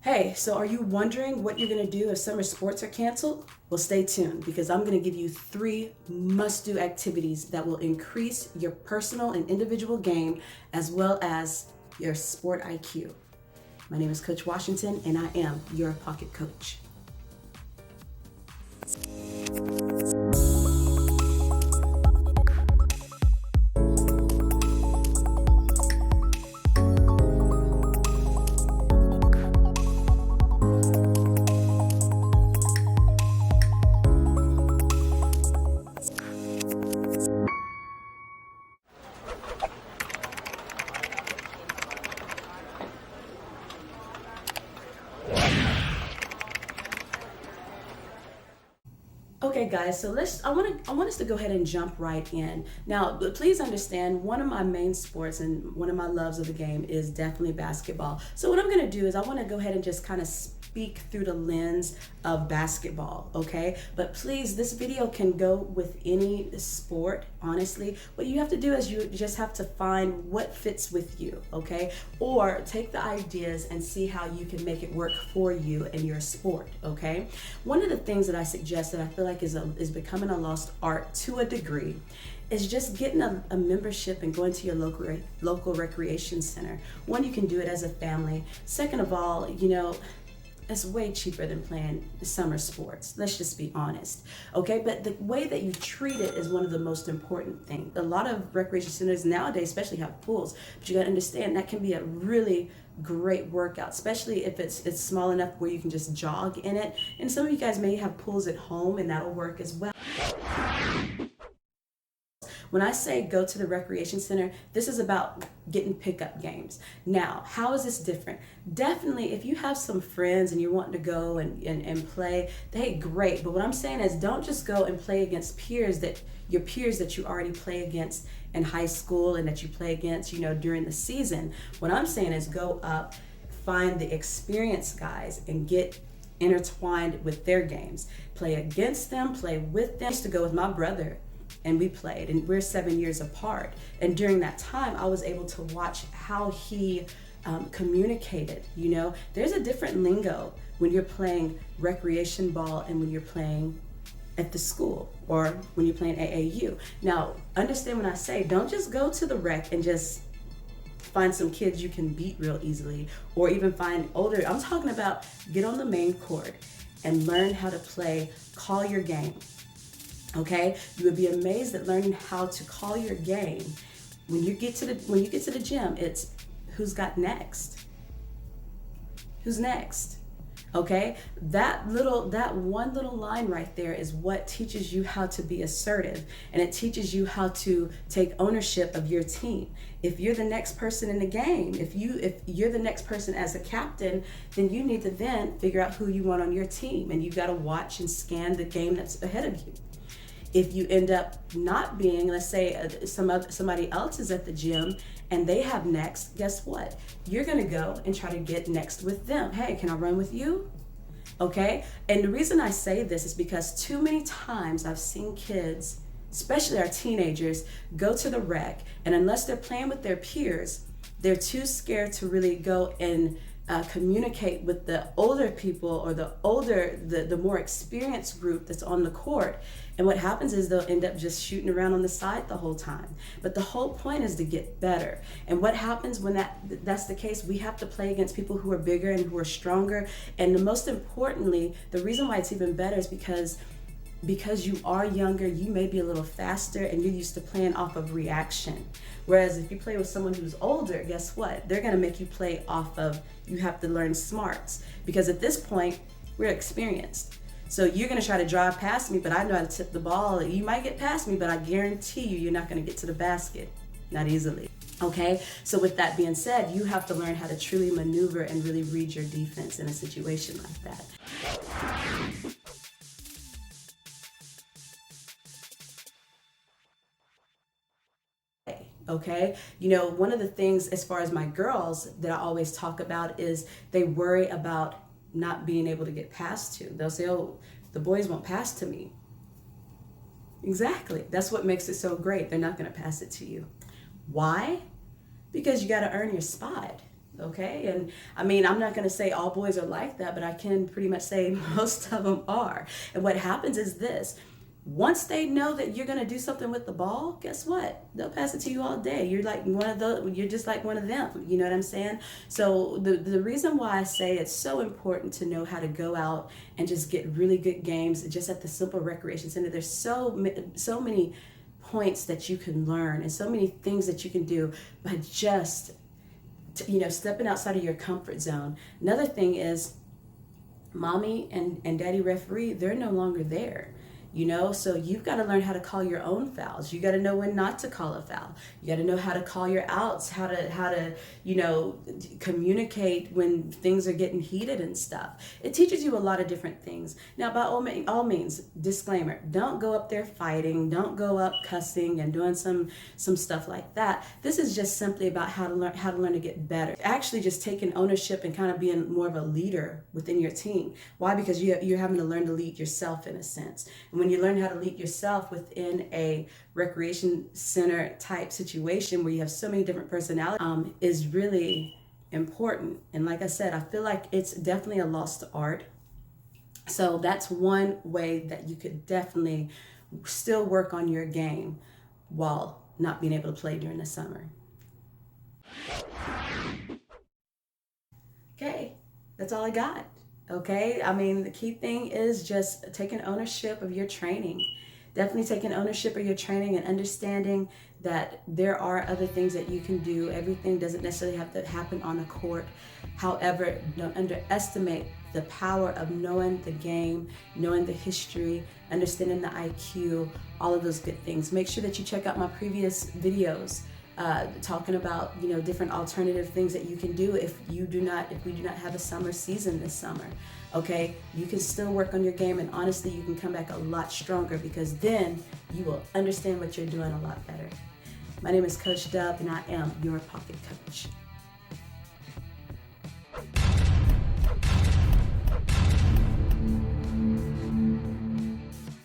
Hey, so are you wondering what you're going to do if summer sports are canceled? Well, stay tuned because I'm going to give you 3 must-do activities that will increase your personal and individual game as well as your sport IQ. My name is Coach Washington and I am your pocket coach. Okay, guys, so I want us to go ahead and jump right in. Now, please understand, one of my main sports and one of my loves of the game is definitely basketball. So what I'm going to do is I want to go ahead and just kind of speak through the lens of basketball, okay? But please, this video can go with any sport, honestly. What you have to do is you just have to find what fits with you, okay? Or take the ideas and see how you can make it work for you in your sport, okay? One of the things that I suggest that I feel like is becoming a lost art to a degree is just getting a membership and going to your local recreation center. One, you can do it as a family. Second of all, it's way cheaper than playing summer sports. Let's just be honest, okay? But the way that you treat it is one of the most important things. A lot of recreation centers nowadays especially have pools, but you gotta understand that can be a really great workout, especially if it's small enough where you can just jog in it. And some of you guys may have pools at home and that'll work as well. When I say go to the recreation center, this is about getting pickup games. Now, how is this different? Definitely, if you have some friends and you're wanting to go and play, hey, great. But what I'm saying is don't just go and play against your peers that you already play against in high school and that you play against, during the season. What I'm saying is go up, find the experienced guys and get intertwined with their games. Play against them, play with them. I used to go with my brother and we played, and we're 7 years apart. And during that time, I was able to watch how he communicated. There's a different lingo when you're playing recreation ball and when you're playing at the school or when you're playing AAU. Now, understand when I say don't just go to the rec and just find some kids you can beat real easily or even find older. I'm talking about get on the main court and learn how to play, call your game. Okay, you would be amazed at learning how to call your game. When you get to the gym, it's who's got next. Who's next? Okay, that one little line right there is what teaches you how to be assertive, and it teaches you how to take ownership of your team. If you're the next person in the game, if you're the next person as a captain, then you need to then figure out who you want on your team, and you've got to watch and scan the game that's ahead of you. If you end up not being, let's say somebody else is at the gym and they have next, guess what? You're gonna go and try to get next with them. Hey, can I run with you? Okay? And the reason I say this is because too many times I've seen kids, especially our teenagers, go to the rec, and unless they're playing with their peers, they're too scared to really go and communicate with the older people or the more experienced group that's on the court. And what happens is they'll end up just shooting around on the side the whole time. But the whole point is to get better. And what happens when that's the case, we have to play against people who are bigger and who are stronger. And the most importantly, the reason why it's even better is because you are younger, you may be a little faster and you're used to playing off of reaction. Whereas if you play with someone who's older, guess what? They're gonna make you play off of, you have to learn smarts. Because at this point, we're experienced. So you're gonna try to drive past me, but I know how to tip the ball. You might get past me, but I guarantee you're not gonna get to the basket, not easily. Okay, so with that being said, you have to learn how to truly maneuver and really read your defense in a situation like that. Okay, one of the things as far as my girls that I always talk about is they worry about not being able to get passed to. They'll say, oh, the boys won't pass to me. Exactly, that's what makes it so great. They're not going to pass it to you. Why? Because you got to earn your spot. okay? And I mean, I'm not gonna say all boys are like that, but I can pretty much say most of them are. And what happens is this: once they know that you're gonna do something with the ball, guess what? They'll pass it to you all day. You're like one of those, you're just like one of them. You know what I'm saying? So the reason why I say it's so important to know how to go out and just get really good games just at the simple recreation center. There's so many points that you can learn and so many things that you can do by just stepping outside of your comfort zone. Another thing is mommy and daddy referee, they're no longer there. So you've got to learn how to call your own fouls. You got to know when not to call a foul. You got to know how to call your outs, how to communicate when things are getting heated and stuff. It teaches you a lot of different things. Now, by all means, disclaimer, don't go up there fighting, don't go up cussing and doing some stuff like that. This is just simply about how to learn to get better. Actually just taking ownership and kind of being more of a leader within your team. Why? Because you're having to learn to lead yourself in a sense. And when you learn how to lead yourself within a recreation center type situation where you have so many different personalities, is really important. And like I said, I feel like it's definitely a lost art. So that's one way that you could definitely still work on your game while not being able to play during the summer. Okay, that's all I got. Okay, I mean, the key thing is just taking ownership of your training. Definitely taking ownership of your training and understanding that there are other things that you can do. Everything doesn't necessarily have to happen on the court. However, don't underestimate the power of knowing the game, knowing the history, understanding the IQ, all of those good things. Make sure that you check out my previous videos talking about different alternative things that you can do if we do not have a summer season this summer. Okay, you can still work on your game, and honestly you can come back a lot stronger, because then you will understand what you're doing a lot better. My name is Coach Dub, and I am your pocket coach.